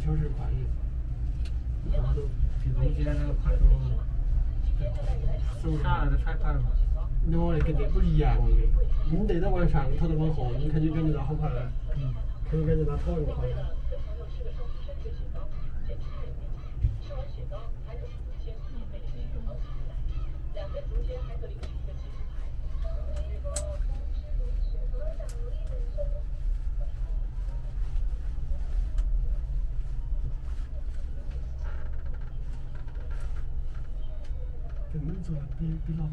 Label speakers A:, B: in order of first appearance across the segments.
A: 就是快一点，然后比如现在那个快多了，手下来的太快了。我那个就不一样的，你这个往上头的往后，你看就感觉到好快了，可以感觉到头很快。根本做的比老板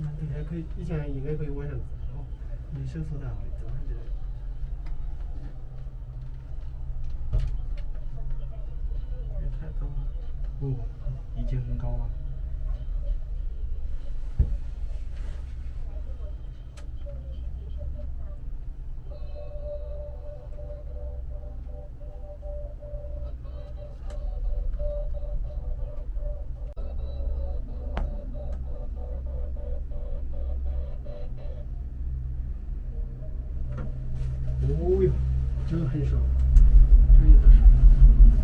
A: 难，这还可以，以前应该可以往上走，没享受到这样子。也太高了。哦，已经很高了。哦哟，这个很爽，这有点爽。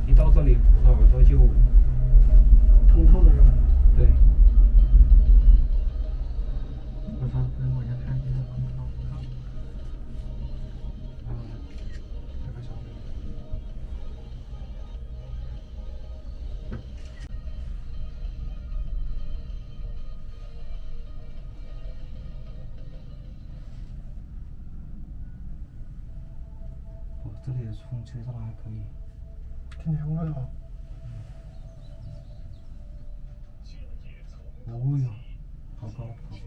A: 你到这里耳朵就通透的是吧？对。我操，往下看，现在碰不到。这个小的。这里的风吹上来还可以，挺凉快的哈。哦哟，好高，好高。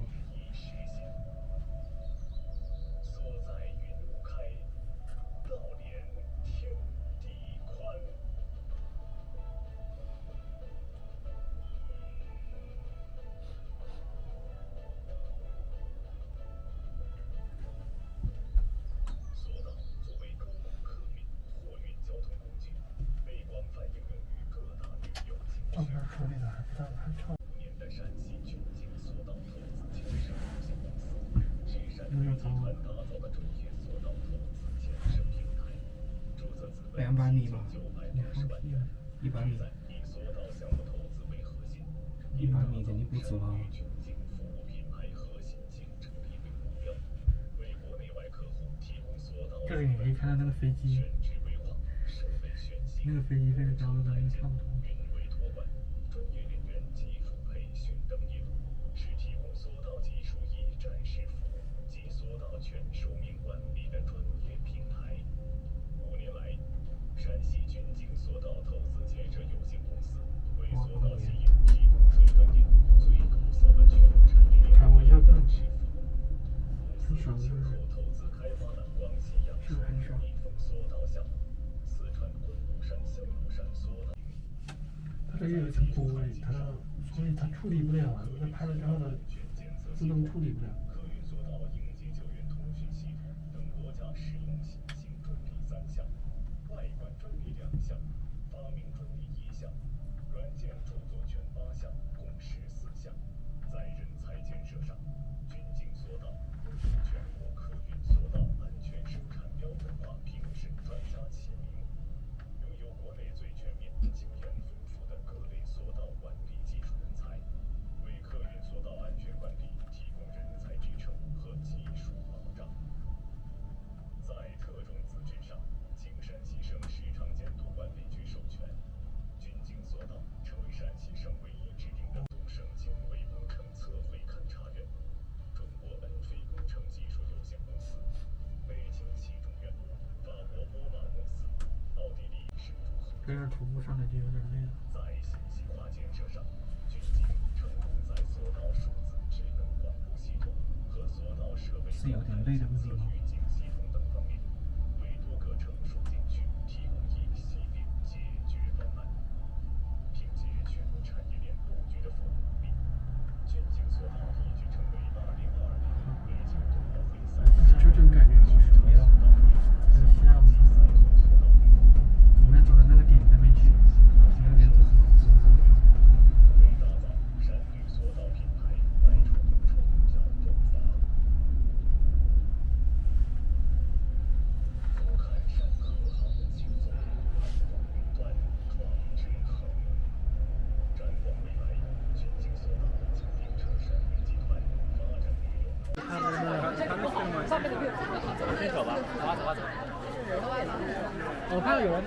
A: 照片处理的还不大，还差。有点高了。200米吧？你放屁啊！100米。100米肯定不止了。这里你可以看到那个飞机，那个飞机飞得高的跟那差不多。它这有一层玻璃，它所以它处理不了，那拍了之后它自动处理不了。这样徒步上来就有点累了。是有点累的问题吗？就这种感觉没了。下午我们走到那个点那边去，那个点走。
B: 先走吧，走吧，走吧，走吧。
A: 我看到有人。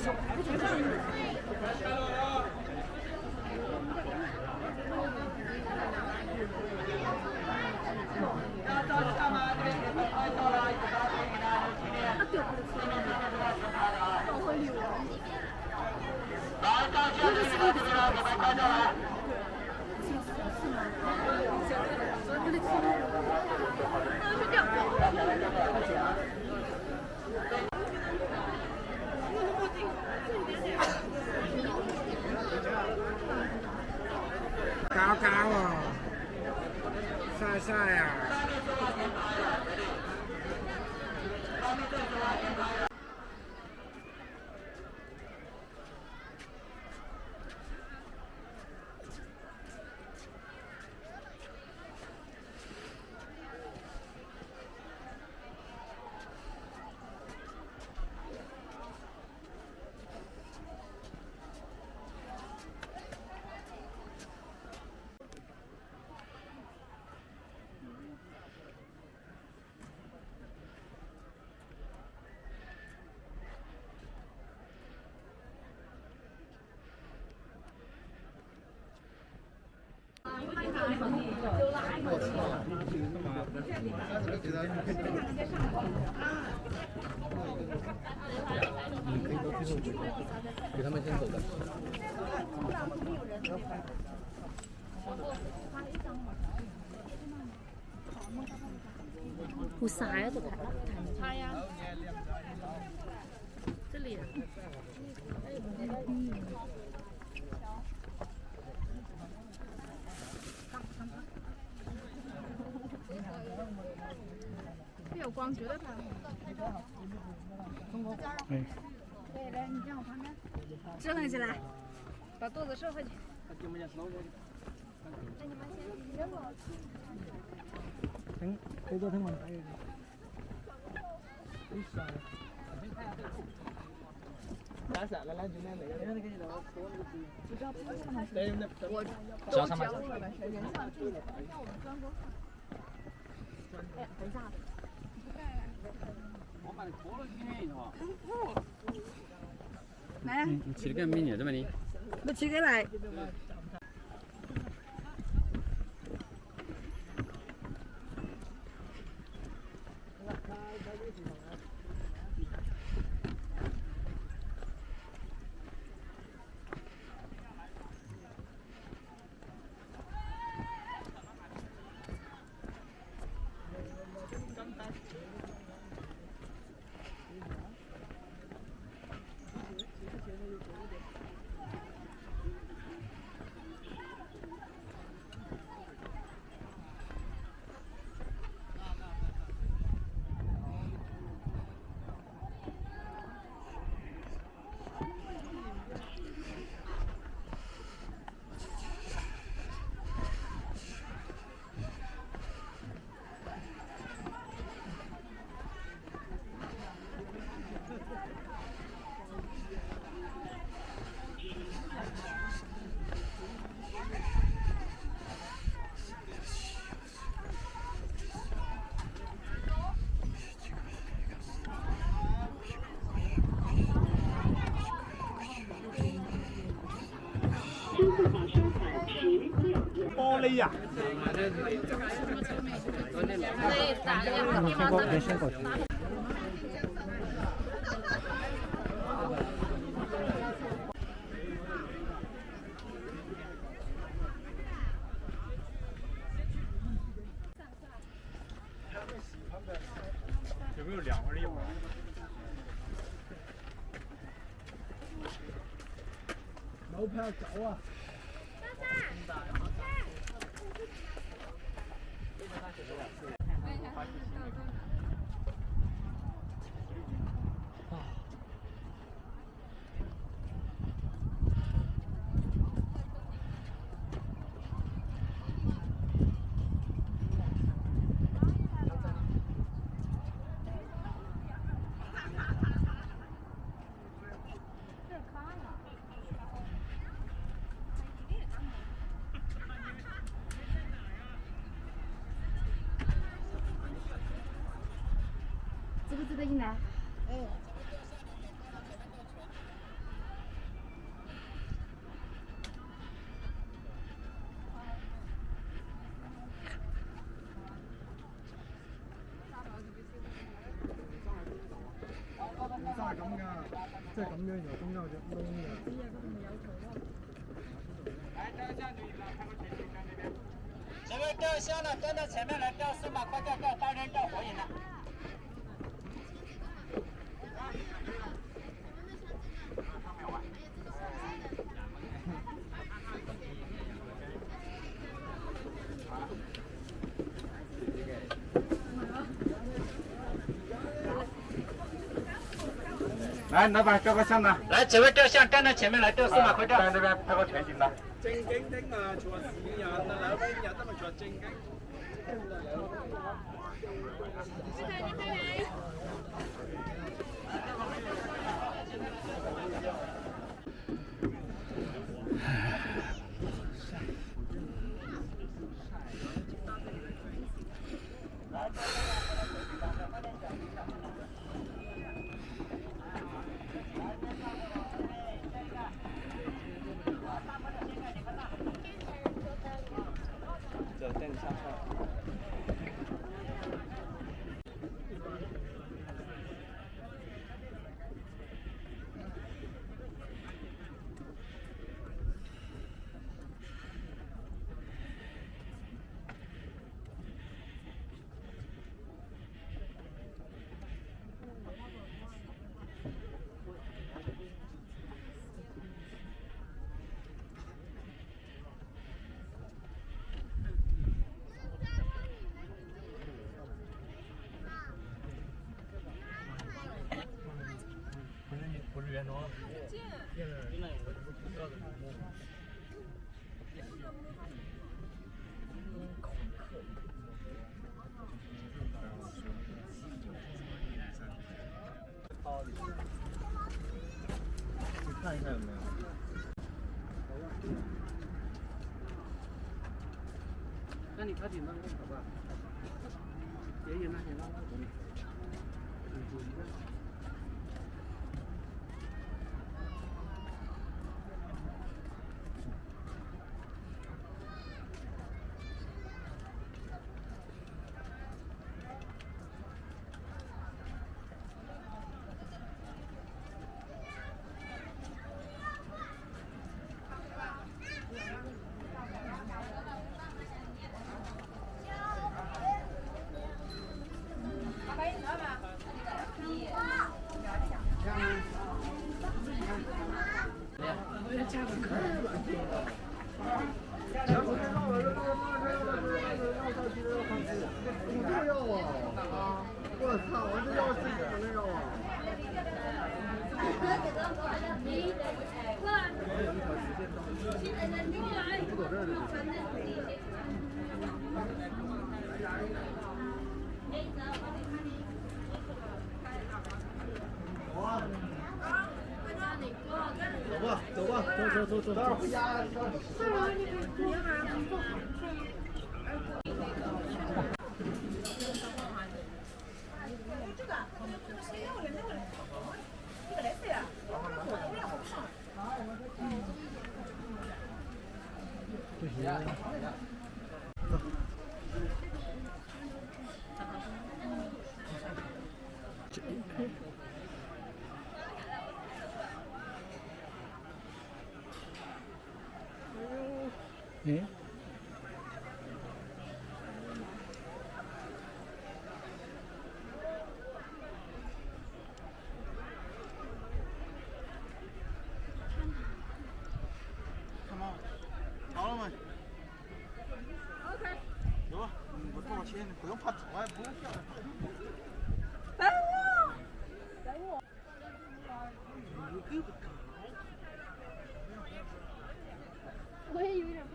A: 高高啊，晒晒呀。
B: 给他们先走的。
C: 不啥呀？都拍他呀，这里。
D: 有光觉得他。
A: 哎。
D: 对，来，你站我旁边，支棱起来，把肚子收回去。那你们先别我。
A: 可以做成吗？打散了，那就那个。
D: 我
B: 只上面。
D: 哎，等一下。来，
B: 你骑个美女这么你？
D: 我骑过来。
A: 玻璃呀！
C: 对，打电话地方的。
A: 有没有凉快的一会儿？楼票走啊！
D: 值不值得进来？
A: 真係咁㗎，即係咁樣就中間有隻窿㗎。
E: 前面照相的跟到前面来照数码快照、照单人、照火影的。来，老板照个相的。来，几位照相，站到前面来照数码快照。站这边拍个全景的。
A: 正經的嘛，做市人啊，兩邊人都咪做正經。不是原装。看一下有没有。那你快点弄个好吧？爷爷那些弄个。我操！我这要自己的那个啊！走吧，走吧，走。嗯。
F: 看吗？好了没？ 有啊，我多少钱？不用怕错，不用票。
D: 我也有点怕。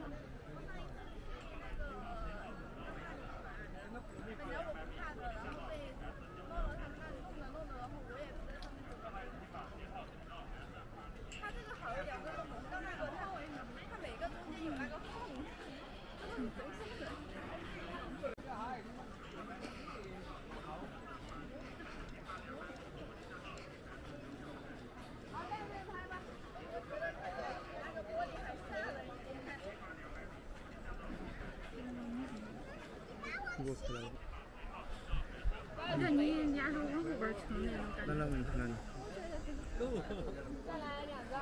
D: 我看你人家是往后边撑那种感觉。
A: 那问题呢？
D: 再来2张。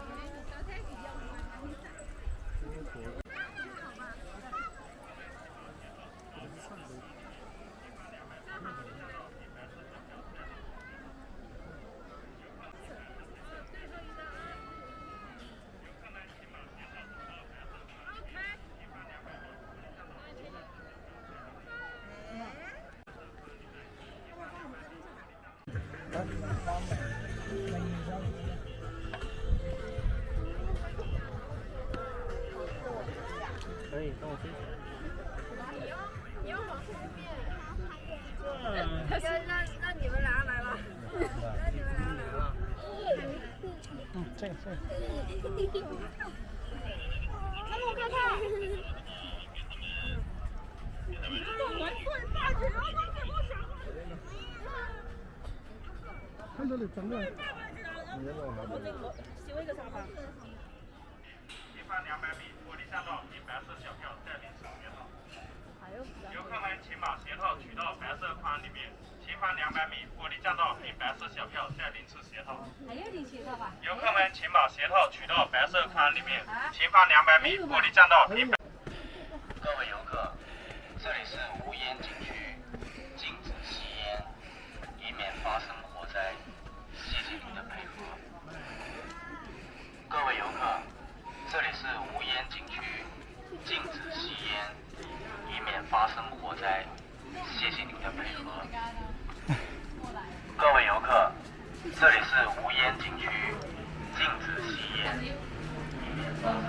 A: 可以，跟我分享。
D: 你要往后面。让你们俩来吧。让你们俩来吧。
A: 这个。
D: 他们快看。
A: 看这里真的。
G: 修一个沙发。
E: 前方200米，玻璃栈道，凭白色小票带领出学堂。游客们请把鞋套取到白色框里面。前方200米，玻璃栈道，凭白色小票带领出鞋套。
G: 还有点鞋套吧？
E: 游客们请把鞋套取到白色框里面。前方200米，玻璃栈道，凭。各位游客，这里是无烟景区，禁止吸烟，以免发生火灾，谢谢您的配合。各位游客，这里是无烟景区，禁止吸烟，以免发生火灾，谢谢您的配合。各位游客，这里是无烟景区，禁止吸烟，以免发生。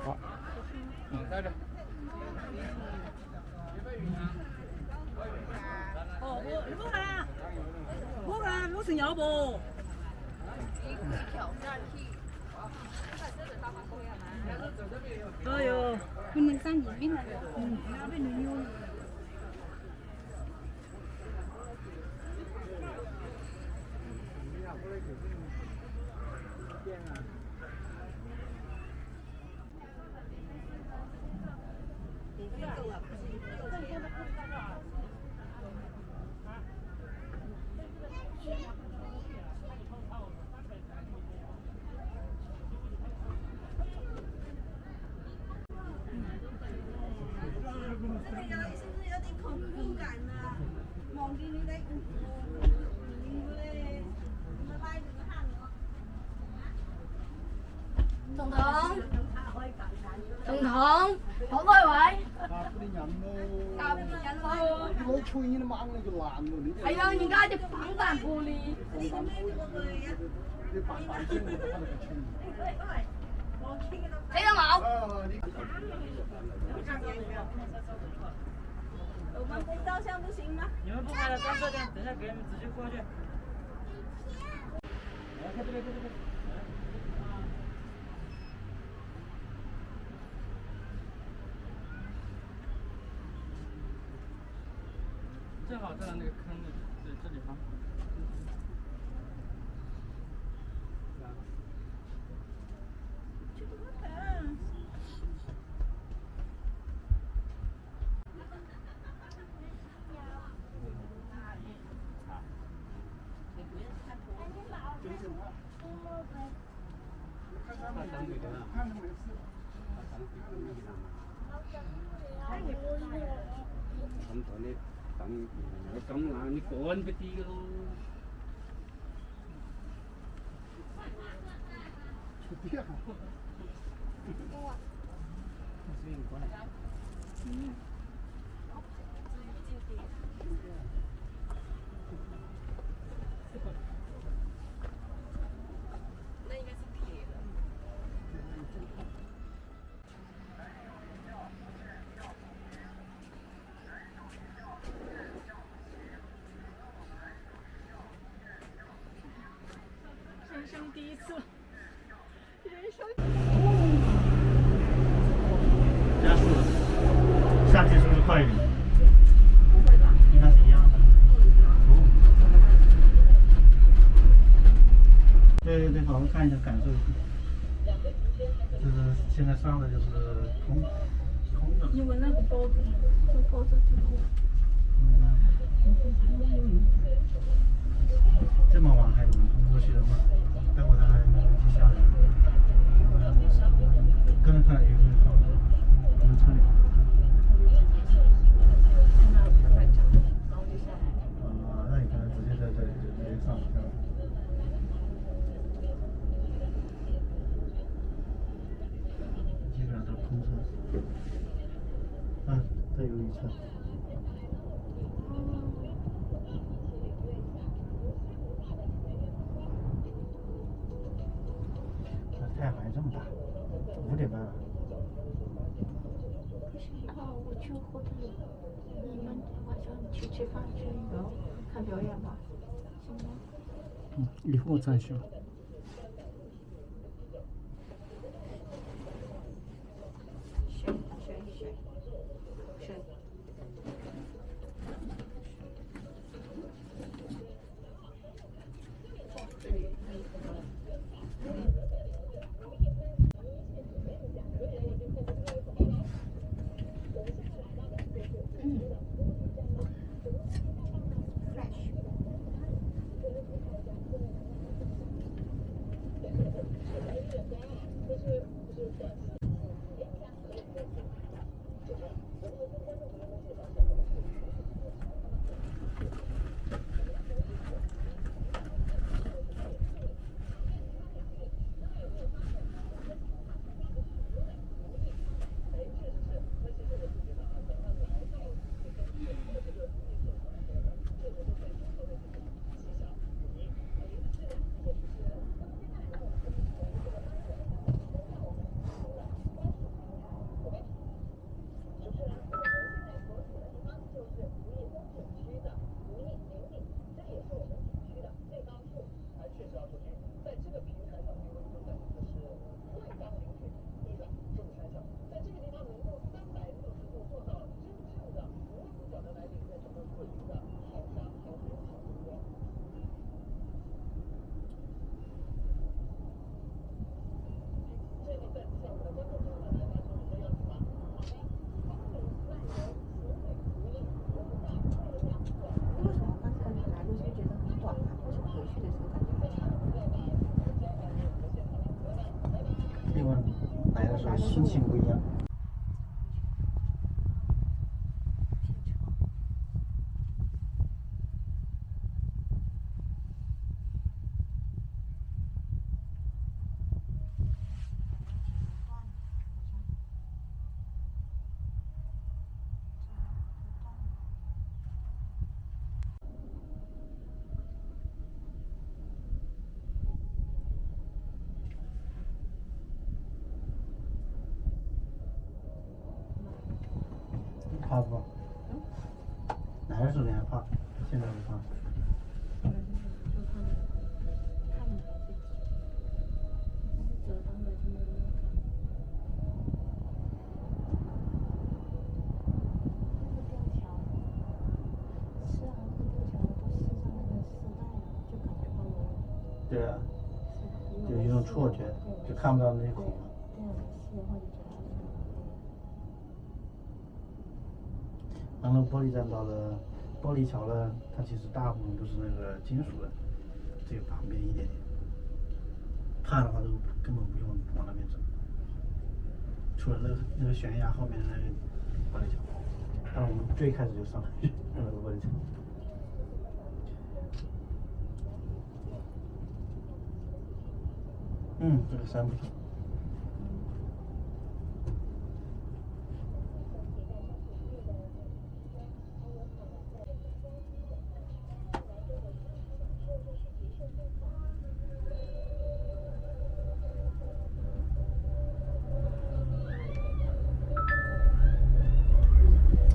A: 好。在这。
G: 哦，我是要不？哎呦，
D: 不能上你命了。哪边你有？彤彤，好開位。答應人咯。
A: 攞吹煙掹你就爛喎！
D: 係啊，而家隻防彈玻璃。
A: 你扮先，我得翻嚟吹。
D: 睇到冇？
G: 我们不照相不行吗？你们不拍了，关这边，等下给你们直接过去。
A: 来，看这边，这边。
B: 正好站在那个坑里，对，这里吗？
H: 咁同你等我咁冷，你趕嗰啲咯。
A: 出电了。
D: 人生第一次，人生。
F: 加速，上去是不是快一点？
D: 不会吧？
F: 应该是一样的。对对对，好好看一下，感受一下。就是现在上的就是空的。
D: 因为那个包子，这包子挺好。
F: 这么晚还有人过去的吗？待会他还没有去下来。跟着看有没有好的，我们车里。啊，那你可能直接在这里就直接上去了。基本上都是空车。这有一车。太阳还这么大，5点半了。
D: 不行的话，我去后头，你们晚上去吃饭去看表演吧，行吗？
A: 以后再说。
D: 水。
F: 因为来的时候心情不一样。怕不？来的时候你还怕，现在不怕。
D: 是啊。
F: 看不到那些孔了。然后玻璃栈道的玻璃桥呢，它其实大部分都是那个金属的，只有旁边一点点。怕的话都根本不用往那边走，除了那个悬崖后面的那个玻璃桥。但我们最开始就上了那个玻璃桥。这个山不错。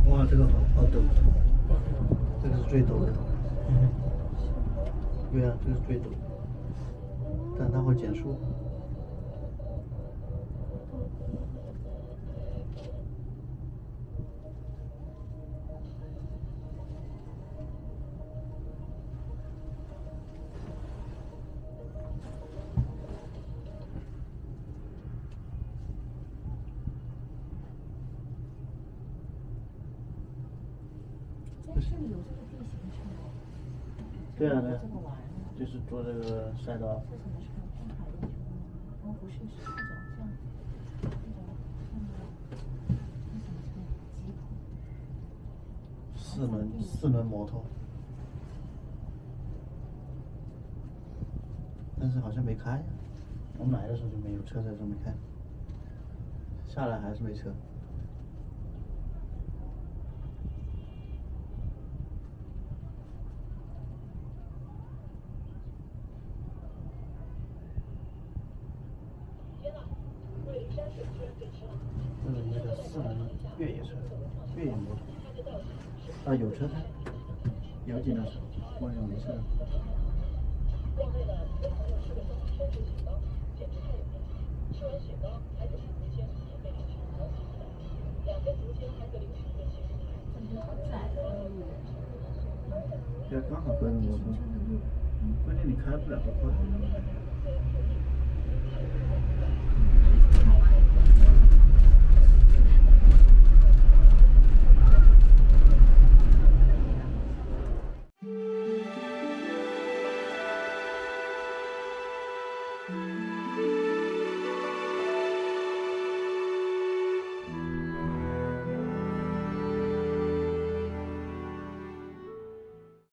F: 哇，这个好陡，这个是最陡的。对啊，这个是最陡，但它会减速。
D: 这里有这个地形是吗？
F: 对啊，对啊，就是做这个赛道。
D: 这什么车？红海的车吗？哦，不是，是这种像那种那什么车？吉普。
F: 四轮摩托，但是好像没开。我们来的时候就没有车在这没开，下来还是没车。那个叫四轮越野车，越野摩托。啊，有车开，有几辆车，我有没车。对，刚好跟摩托，关键你开不了多快。